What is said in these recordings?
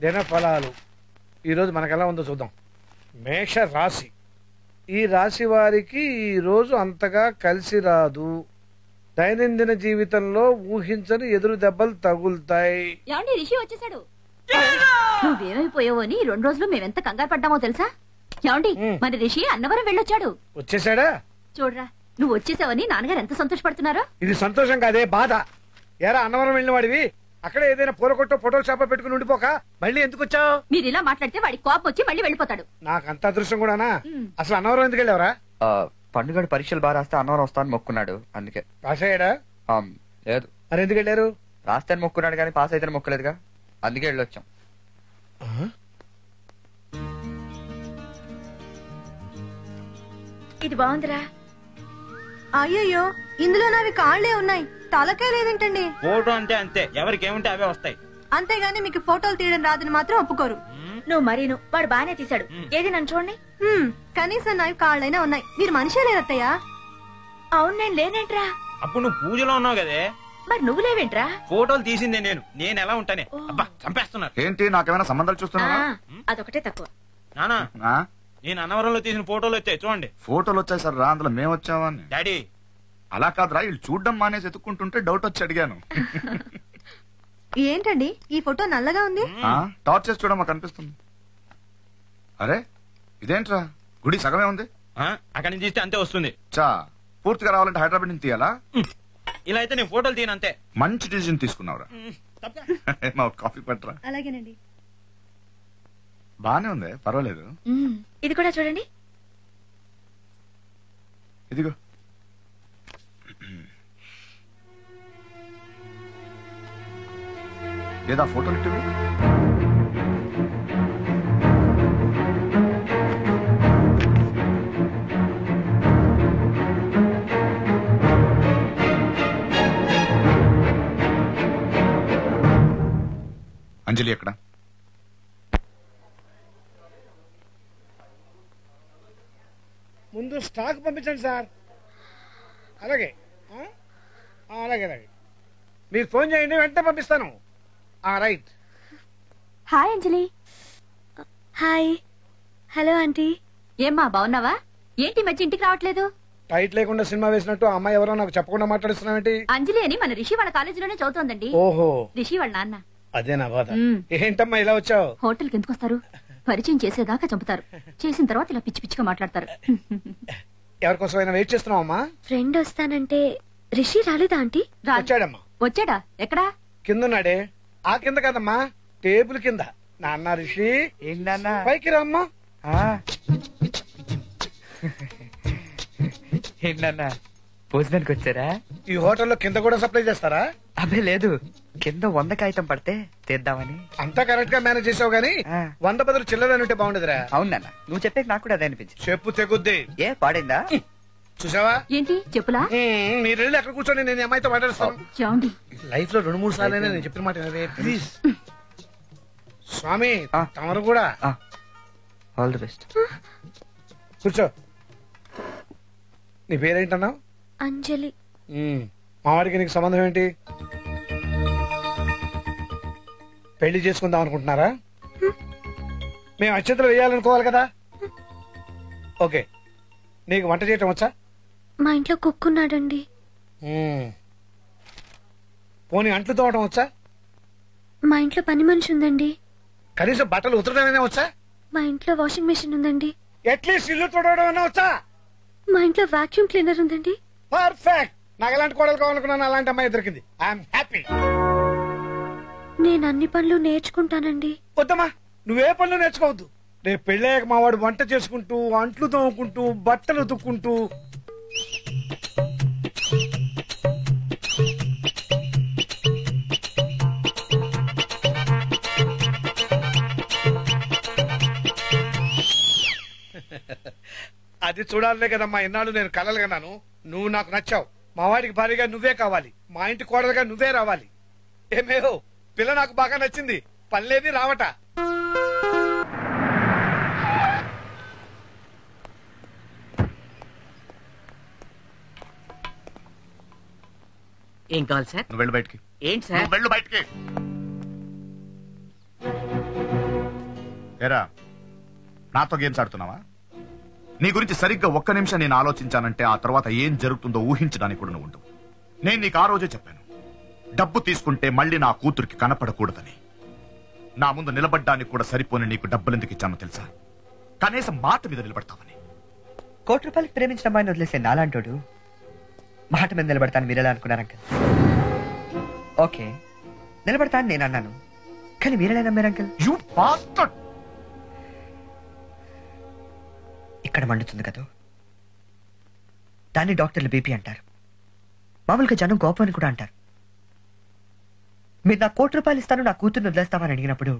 దిన ఫలాలు ఈరోజు మనకెలా ఉందో చూద్దాం. మేష రాశి. ఈ రాశి వారికి ఈ రోజు అంతగా కలిసి రాదు. దైనందిన జీవితంలో ఊహించని ఎదురు దెబ్బలు తగులుతాయి. రిషి వచ్చేసాడు. నువ్వేమైపోయావో అని 2 రోజులు మేమెంత కంగారు పడ్డామో తెలుసా? ఏమండి మన రిషి అన్నవరం వెళ్ళొచ్చాడు. వచ్చేసాడా? చూడరా, నువ్వు వచ్చేసావని నాన్నగారు ఎంత సంతోషపడుతున్నారో. ఇది సంతోషం కాదే, బాధ. ఎరా అన్నవరం వెళ్ళిన వాడివి అక్కడ ఏదైనా పూల కొట్టో ఫోటో షాప్ పెట్టుకుని ఉండిపోక మళ్ళీ ఎందుకు వచ్చావు? మీరు ఇలా మాట్లాడితే వాడి కోపం వచ్చి మళ్ళీ వెళ్ళిపోతాడు. నాకు అంత అదృష్టం కూడానా? అసలు అన్నవరం ఎందుకు వెళ్ళావరా? పండుగ పరీక్షలు బాగా రాస్తే అన్నవరం వస్తాను మొక్కున్నాడు, అందుకే. పాస్ అయ్యాడా? లేదు. మరి ఎందుకు వెళ్ళారు? రాస్తే మొక్కున్నాడు కానీ పాస్ అయితే మొక్కలేదుగా, అందుకే వెళ్ళొచ్చాం. ఇది బాగుందిరా. అయ్యయ్యో, ఇందులో నావి కాళ్లే ఉన్నాయి, తలకే లేదేంటండి? ఫోటో అంటే అంతే, ఎవరికి ఏముంటే అవే వస్తాయి. అంతేగాని మీకు ఫోటోలు తీయడం రాదని మాత్రం ఒప్పుకోరు. నువ్వు మరీను, వాడు బానే తీశాడు. ఏది నన్ను చూడండి. కనీసం నావి కాళ్ళైనా ఉన్నాయి, మీరు మనిషే లేదత్తయ్యా. అవును, నేను లేనేంట్రా. అప్పుడు నువ్వు పూజలో ఉన్నావు కదే, మరి నువ్వు లేవేంట్రా? ఫోటోలు తీసిందే నేను ఎలా ఉంటానే. అబ్బా చంపేస్తున్నారు. ఏంటి నాకేమైనా సంబంధాలు చూస్తున్నావా? అదొకటే తక్కువ. నానా, నేను అన్నవరంలో తీసిన ఫోటోలు వచ్చాయి చూడండి. ఫోటోలు వచ్చాయి సార్ రా, అందులో మేము వచ్చావా? డాడీ అలా కాదురా, వీళ్ళు చూడడం మానేసి ఎత్తుక్కుంటుంటే డౌట్ వచ్చి అడిగాను. ఏంటండి ఈ ఫోటో నల్లగా ఉంది? టార్చ్ చేసి చూడమా కనిపిస్తుంది. అరే ఇదేంట్రా, గుడి సగమే ఉంది. అక్కడి నుంచి తీస్తే అంతే వస్తుంది. చా పూర్తిగా రావాలంటే హైదరాబాద్ నుంచి తీయాలా? ఇలా అయితే నేను ఫోటోలు తీయను అంతే. మంచి డిసిజన్ తీసుకున్నావురా. మా కాఫీ పట్టరా. అలాగేనండి. బానే ఉంది, పర్వాలేదు. ఇది కూడా చూడండి. ఇదిగో. లేదా ఫోటోలు ఇటు. అంజలి ఎక్కడ? ముందు స్టాక్ పంపించండి సార్. అలాగే అలాగే అలాగే మీరు ఫోన్ చేయండి, వెంటనే పంపిస్తాను. రైట్. హాయ్ అంజలి. హాయ్. Hello aunty. ఏమ్మా బాగున్నావా? ఏంటి మధ్య ఇంటికి రావట్లేదు? టైట్ లేకుండా సినిమా వేసినట్టు ఆ అమ్మాయి ఎవరో నాకు చెప్పకుండా మాట్లాడుతున్నావేంటి? అంజలి అని మన రిషి వాళ్ళ కాలేజీలోనే చదువుతోందండి. ఓహో, రిషి వాళ్ళ నాన్న. అదేనా బాధ? ఏంటమ్మా ఇలా వచ్చావు? హోటల్ కి ఎందుకు వస్తారు? పరిచయం చేసేదాకా చంపుతారు, చేసిన తర్వాత ఇలా పిచ్చి పిచ్చిగా మాట్లాడతారు. ఎవరికోసమైనా వెయిట్ చేస్తున్నావమ్మా? ఫ్రెండ్ వస్తానంటే రిషి రాలేదా ఆంటీ? వచ్చాడమ్మా. వచ్చాడా? ఎక్కడా? కిందన్నాడే. ఆ కింద కదమ్మా, టేబుల్ కింద. నాన్న రిషి ఏంటన్నా పైకి రామ్మా. ఏంటన్నా భోజనానికి వచ్చారా? ఈ హోటల్లో కింద కూడా సప్లై చేస్తారా? అబ్బే లేదు, కింద 100 కాగితం పడితే తీద్దామని. అంతా కరెక్ట్ గా మేనేజ్ చేసావు గానీ 100 బదులు చిల్లర ఉంటే బాగుండదురా. అవునన్నా, నువ్వు చెప్పే నాకు కూడా అదే అనిపించింది. చెప్పు తెగుద్ది. ఏ పాడైందా? చూసావా? ఏంటి చెప్పులా? మీరు వెళ్ళి అక్కడ కూర్చొని నేను అమ్మాయితో మాట్లాడుస్తాను. లైఫ్ లో 2-3 సార్లు నేను చెప్పిన మాట ప్లీజ్. స్వామి తమరు కూడా. All the best. కూర్చో. నీ పేరేంటన్నావు? అంజలి. మావాడికి నీకు సంబంధం ఏంటి? పెళ్లి చేసుకుందాం అనుకుంటున్నారా? మేము అక్షంతలు వేయాలనుకోవాలి కదా. ఓకే, నీకు వంట చేయటం వచ్చా? మా ఇంట్లో కుక్కున్నాడండి. పోనీ అంట్లు తోవటం వచ్చా? మా ఇంట్లో పని మనిషి ఉందండి. కనీసం బట్టలు ఉతరడమైనా వచ్చా? మా ఇంట్లో వాషింగ్ మెషిన్ ఉందండి. అట్లీస్ట్ ఇల్లు తోడవడం వచ్చా? మా ఇంట్లో వాక్యూమ్ క్లీనర్ ఉందండి. పర్ఫెక్ట్. నాకు ఎలాంటి కోడలు కావాలనుకున్నాను, అలాంటి అమ్మాయి దొరికింది. I'm happy. నేను అన్ని పనులు నేర్చుకుంటానండి. వద్దమ్మా, నువ్వే పనులు నేర్చుకోవద్దు. రేపు పెళ్ళాక మా వాడు వంట చేసుకుంటూ, అంట్లు తోముకుంటూ, బట్టలు ఉతుక్కుంటూ. అది చూడాలనే కదమ్మా ఇన్నాళ్ళు నేను కలలు కన్నాను. నువ్వు నాకు నచ్చావు. మా వాడికి భారీగా నువ్వే కావాలి, మా ఇంటి కోడలుగా నువ్వే రావాలి. ఏమేహో పిల్ల నాకు బాగా నచ్చింది, పనిలేది రావట. ఏం కావాలి సార్? నువ్వు వెళ్ళు బయటికి. ఏంటి సార్? వెళ్ళు బయటికి. ఏరా, నాతో గేమ్స్ ఆడుతున్నావా? నీ గురించి సరిగ్గా ఒక్క నిమిషం నేను ఆలోచించానంటే ఆ తర్వాత ఏం జరుగుతుందో ఊహించడానికి కూడా నువ్వు ఉండవు. నేను నీకు ఆ రోజే చెప్పాను, డబ్బు తీసుకుంటే మళ్ళీ నా కూతురికి కనపడకూడదని. నా ముందు నిలబడ్డానికి కూడా సరిపోని నీకు డబ్బులు ఎందుకు ఇచ్చానో తెలుసా? కనీసం మాట మీద నిలబడతావని. ₹1 ప్రేమించిన అమ్మాయిని వదిలేసే నాలాంటోడు మాట మీద నిలబడతాను మీరెలా అనుకున్నారు అంకల్? ఓకే, నిలబడతాను నేను అన్నాను, కానీ మీరెలా నమ్మారు అంకల్? You bastard! ఇక్కడ మండుతుంది కదా, దాన్ని డాక్టర్లు బీపీ అంటారు, మామూలుగా జనం కోపం అని కూడా అంటారు. మీరు నాకు ₹1 ఇస్తాను, నా కూతుర్ని వదిలేస్తామని అడిగినప్పుడు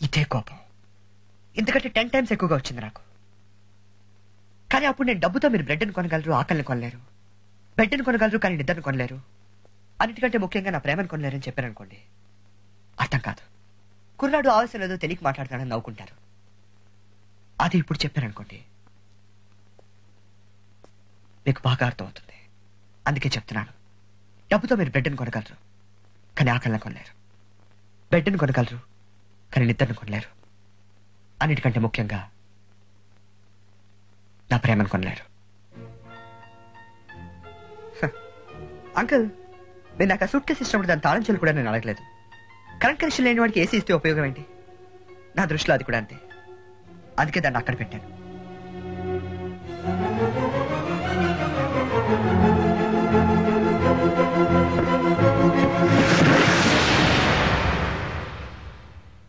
ఇదే కోపం, ఎందుకంటే 10 times ఎక్కువగా వచ్చింది నాకు. కానీ అప్పుడు నేను డబ్బుతో మీరు బ్రెడ్ని కొనగలరు, ఆకలిని కొనలేరు. బెడ్ని కొనగలరు కానీ నిద్రను కొనలేరు. అన్నిటికంటే ముఖ్యంగా నా ప్రేమను కొనలేరని చెప్పారు అనుకోండి, అర్థం కాదు. కుర్రాడు ఆవేశం లేదో తెలియక మాట్లాడతానని నవ్వుకుంటారు. అది ఇప్పుడు చెప్పారనుకోండి, మీకు బాగా అర్థమవుతుంది. అందుకే చెప్తున్నాను, డబ్బుతో మీరు బ్రెడ్ని కొనగలరు కానీ ఆకలిని కొనలేరు. బెడ్ని కొనగలరు కానీ నిద్రను కొనలేరు. అన్నిటికంటే ముఖ్యంగా నా ప్రేమను కొనలేరు. అంకుల్, మీరు నాకు ఆ సూట్ కేసు ఇచ్చినప్పుడు దాని తాళం చెల్లు కూడా నేను అడగలేదు. కరెంట్ కనెక్షన్ లేని వాడికి ఏసీ ఇస్తే ఉపయోగం ఏంటి? నా దృష్టిలో అది కూడా అంతే. అందుకే దాన్ని అక్కడ పెట్టాను.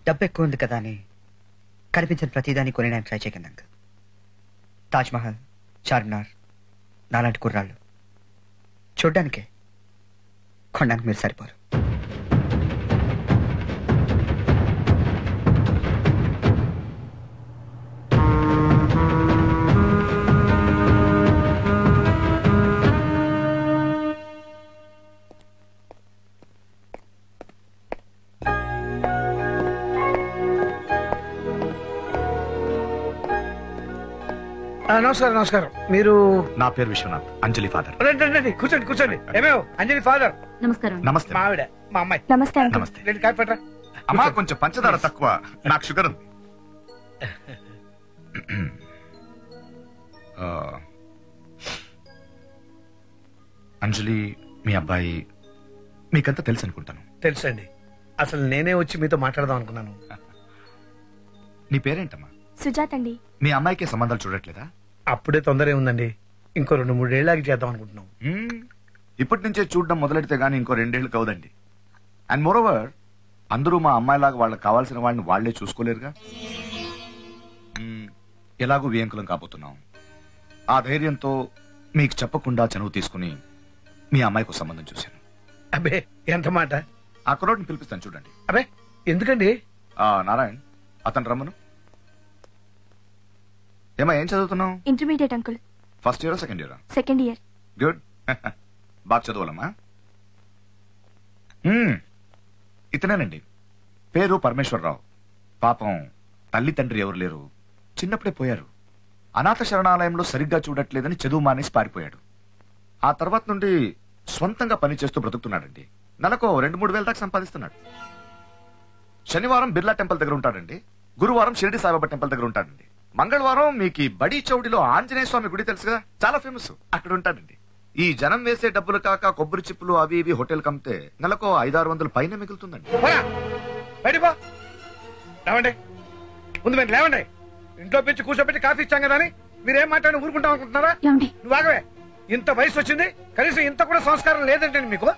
డబ్బు ఎక్కువ ఉంది కదా అని కనిపించిన ప్రతిదాన్ని కొని నేను ట్రై చేయకండి అంకుల్. తాజ్మహల్, చార్మినార్, నాలాంటి కుర్రాళ్ళు చూడ్డానికే, కొనడానికి మీరు సరిపోరు. నమస్కారం. నమస్కారం. మీరు? నా పేరు విశ్వనాథ్, అంజలి ఫాదర్. రండి, కూర్చోండి కూర్చోండి. ఏమేమో అంజలి ఫాదర్. నమస్కారం. నమస్తే. మా ఆవిడ, మా అమ్మాయి. నమస్తే. నమస్తే. రెండు కాఫీ పట్టరా. అమ్మా, కొంచెం పంచదార తక్కువ, నాకు షుగర్ ఉంది. అంజలి, మీ అబ్బాయి మీకంతా తెలుసు అనుకుంటాను. తెలుసండి. అసలు నేనే వచ్చి మీతో మాట్లాడదాం అనుకున్నాను. నీ పేరేంటమ్మా? సుజాత్ అండి. మీ అమ్మాయికి సంబంధాలు చూడట్లేదా? అప్పుడే తొందర ఉందండి, ఇంకో 2-3 ఏళ్ళకి చేద్దాం అనుకుంటున్నాం. ఇప్పటి నుంచే చూడడం మొదలెడితే గానీ ఇంకో 2 ఏళ్ళు కావదండి. అండ్ మోరోవర్, అందరూ మా అమ్మాయిలాగా వాళ్ళకి కావాల్సిన వాళ్ళని వాళ్లే చూసుకోలేరుగా. ఎలాగూ వియంకులం కాబోతున్నాం. ఆ ధైర్యంతో మీకు చెప్పకుండా చనువు తీసుకుని మీ అమ్మాయికి సంబంధం చూశాను. అబ్బే, ఎంత మాట. ఆ కుర్రోడిని పిలిపిస్తాను, చూడండి. అబ్బే, ఎందుకండి? నారాయణ్, అతను రమ్మను. ఏమా, ఏం చదువుతున్నావు? Intermediate uncle. First year, second year? Second year. Good. బాగా చదవాలమ్మా. ఇతనేనండి, పేరు పరమేశ్వరరావు. పాపం తల్లి తండ్రి ఎవరు లేరు, చిన్నప్పుడే పోయారు. అనాథ శరణాలయంలో సరిగ్గా చూడట్లేదని చదువు మానేసి పారిపోయాడు. ఆ తర్వాత నుండి స్వంతంగా పని చేస్తూ బ్రతుకుతున్నాడండి. నెలకు 2-3 వేల దాకా సంపాదిస్తున్నాడు. శనివారం బిర్లా టెంపుల్ దగ్గర ఉంటాడండి, గురువారం షిరిడి సాయిబాబా టెంపుల్ దగ్గర ఉంటాడండి, మంగళవారం మీకు బడి చౌడిలో ఆంజనేయ స్వామి గుడి తెలుసు కదా, చాలా ఫేమస్, అక్కడ ఉంటాడండి. ఈ జనం వేసే డబ్బులు కాక కొబ్బరి చిప్పులు అవి ఇవి హోటల్ కమ్మితే నెలకు 500-600 పైన మిగులుతుందండి. ముందు మీరు లేవండి. ఇంట్లో పెంచి కూర్చోబెట్టి కాఫీ ఇచ్చాం కదా అని మీరేం మాట్లాడి ఊరుకుంటాం అనుకుంటున్నారా? నువ్వు ఆగవే. ఇంత వయసు వచ్చింది, కనీసం ఇంత కూడా సంస్కారం లేదంటే మీకు.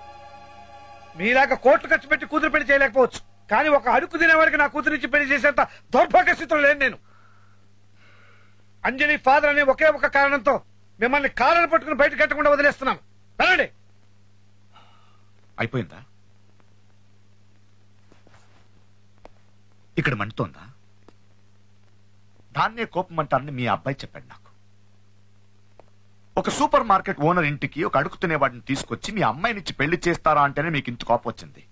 మీలాగా కోట్లు ఖర్చు పెట్టి కూతురు పెళ్లి చేయలేకపోవచ్చు, కానీ ఒక అడుగు తినేవాడికి నా కూతురించి పెళ్లి చేసేంత దౌర్భాగ్య స్థితిలో లేను నేను. అంజలి ఫాదర్ అనే ఒకే ఒక కారణంతో మిమ్మల్ని కాళ్ళను పట్టుకుని బయట కట్టకుండా వదిలేస్తున్నాను. వెళ్ళండి. అయిపోయిందా? ఇక్కడ మంటుతోందా? దాన్నే కోపం అంటారని మీ అబ్బాయి చెప్పాడు నాకు. ఒక సూపర్ మార్కెట్ ఓనర్ ఇంటికి ఒక అడుగు తినేవాడిని తీసుకొచ్చి మీ అమ్మాయినిచ్చి పెళ్లి చేస్తారా అంటేనే మీకు ఇంత కోపం వచ్చింది.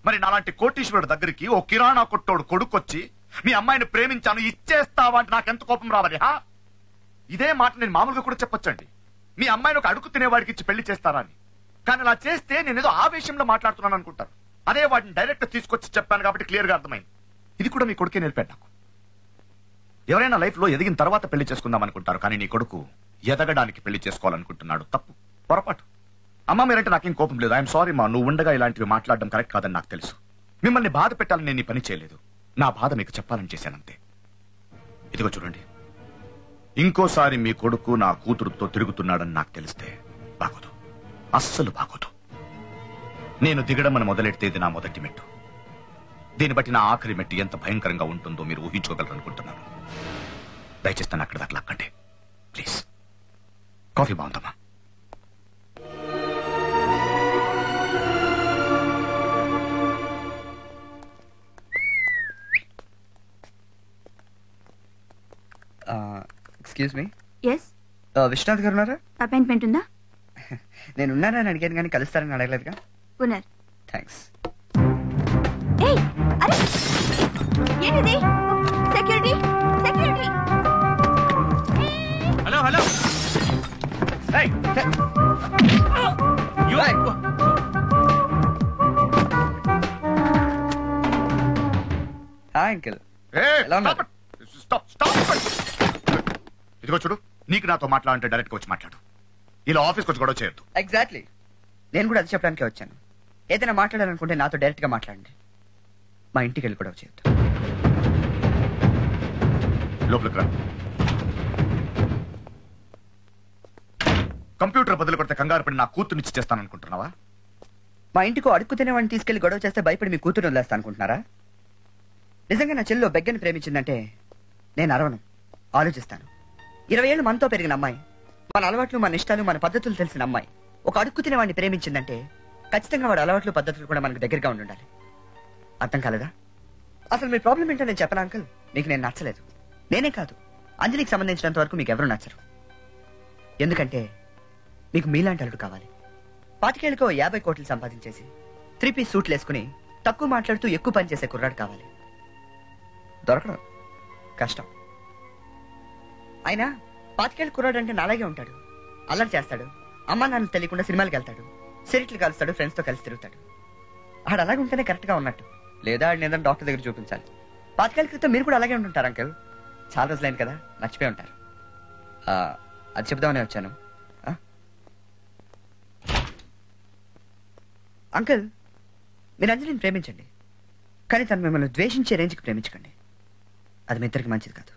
మరి నాలాంటి కోటీశ్వరుడు దగ్గరికి ఓ కిరాణా కొట్టోడు కొడుకొచ్చి మీ అమ్మాయిని ప్రేమించాను ఇచ్చేస్తావా అంటే నాకెంత కోపం రావాలి? ఇదే మాట నేను మామూలుగా కూడా చెప్పొచ్చండి. మీ అమ్మాయిని ఒక అడుగు తినేవాడికి ఇచ్చి పెళ్లి చేస్తారా అని. కానీ అలా చేస్తే నేనేదో ఆవేశంలో మాట్లాడుతున్నాను అనుకుంటారు. అదే వాటిని డైరెక్ట్ తీసుకొచ్చి చెప్పాను కాబట్టి క్లియర్ గా అర్థమైంది. ఇది కూడా మీ కొడుకే నేర్పాడు నాకు. ఎవరైనా లైఫ్ లో ఎదిగిన తర్వాత పెళ్లి చేసుకుందాం అనుకుంటారు, కానీ నీ కొడుకు ఎదగడానికి పెళ్లి చేసుకోవాలనుకుంటున్నాడు. తప్పు, పొరపాటు. అమ్మ మీరంటే నాకేం కోపం లేదు. ఐఎమ్ సారీ మా, నువ్వు ఉండగా ఇలాంటివి మాట్లాడడం కరెక్ట్ కాదని నాకు తెలుసు. మిమ్మల్ని బాధ పెట్టాలని నేను ఈ పని చేయలేదు. నా బాధ మీకు చెప్పాలని చేశానంతే. ఇదిగో చూడండి, ఇంకోసారి మీ కొడుకు నా కూతురుతో తిరుగుతున్నాడని నాకు తెలిస్తే బాగోదు, అస్సలు బాగోదు. నేను దిగడమని మొదలెడితే ఇది నా మొదటి మెట్టు. దీన్ని బట్టి నా ఆఖరి మెట్టు ఎంత భయంకరంగా ఉంటుందో మీరు ఊహించుకోగలరనుకుంటున్నాను. దయచేసి తను అక్కడ దాకా లాక్కండి ప్లీజ్. కాఫీ బాగుందమ్మా? ఎక్స్క్యూజ్ మీ, ఎస్, విశ్వనాథ్ గారు ఉన్నారా? అపాయింట్మెంట్ ఉందా? నేను ఉన్నానని అడిగాను కానీ కలుస్తారని అడగలేదుగా. ఉన్నారు. థ్యాంక్స్. ఏయ్, అరే ఏంటిది? Security, security. Hello hello. Hi uncle. ఎలా ఉన్నారు? ఇదిగో చూడు, నీకు నాతో మాట్లాడంటే డైరెక్ట్ గా వచ్చి మాట్లాడు. ఇలా ఆఫీస్కి వచ్చి గొడవ చేయొద్దు. ఎగ్జాక్ట్లీ, నేను కూడా అది చెప్పడానికే వచ్చాను. ఏదైనా మాట్లాడాలనుకుంటే నాతో డైరెక్ట్ గా మాట్లాడండి. మా ఇంటికి వెళ్ళి గొడవ చేయొద్దు. లోపలికి రా. కంప్యూటర్ బదులు కొడితే కంగారు పడి నా కూతురునిచ్చి చేస్తాననుకుంటున్నావా? మా ఇంటికి అడుక్కు తినేవాడిని తీసుకెళ్లి గొడవ చేస్తే భయపడి మీ కూతురు వదిలేస్తా అనుకుంటున్నారా? నిజంగా నా చెల్లిలో బెగ్గని ప్రేమించిందంటే నేను అరవను, ఆలోచిస్తాను. 20 ఏళ్ళు మనతో పెరిగిన అమ్మాయి, మన అలవాట్లు, మన ఇష్టాలు, మన పద్ధతులు తెలిసిన అమ్మాయి ఒక అడుక్కు తినేవాడిని ప్రేమించిందంటే ఖచ్చితంగా వాడు అలవాట్లు, పద్ధతులు కూడా మనకు దగ్గరగా ఉండాలి. అర్థం కాలేదా? అసలు మీ ప్రాబ్లం ఏంటో నేను చెప్పను అంకుల్. మీకు నేను నచ్చలేదు. నేనే కాదు, అంజలికి సంబంధించినంత వరకు మీకు ఎవరు నచ్చరు. ఎందుకంటే మీకు మీలాంటి అల్లుడు కావాలి. 25 ఏళ్ళకో 50 కోట్లు సంపాదించేసి 3 పీస్ సూట్లు వేసుకుని తక్కువ మాట్లాడుతూ ఎక్కువ పని చేసే కుర్రాడు కావాలి. దొరకడం కష్టం. అయినా 25 ఏళ్ళ కుర్రాడు అంటే నాలాగే ఉంటాడు. అల్లరి చేస్తాడు, అమ్మా నాన్న తెలియకుండా సినిమాలకు వెళ్తాడు, సిరిట్లు కలుస్తాడు, ఫ్రెండ్స్ తో కలిసి తిరుగుతాడు. ఆడు అలాగే ఉంటేనే కరెక్ట్ గా ఉన్నట్టు. లేదా ఆడిని ఏదైనా డాక్టర్ దగ్గర చూపించాలి. 25 ఏళ్ళ క్రితం మీరు కూడా అలాగే ఉంటుంటారు అంకుల్. చాలా రోజులైంది కదా, మర్చిపోయి ఉంటారు. అది చెప్దామని వచ్చాను. అంకుల్, మీరు అంజలిని ప్రేమించండి, కానీ తను మిమ్మల్ని ద్వేషించే రేంజ్కి ప్రేమించకండి. అది మీ ఇద్దరికి మంచిది కాదు.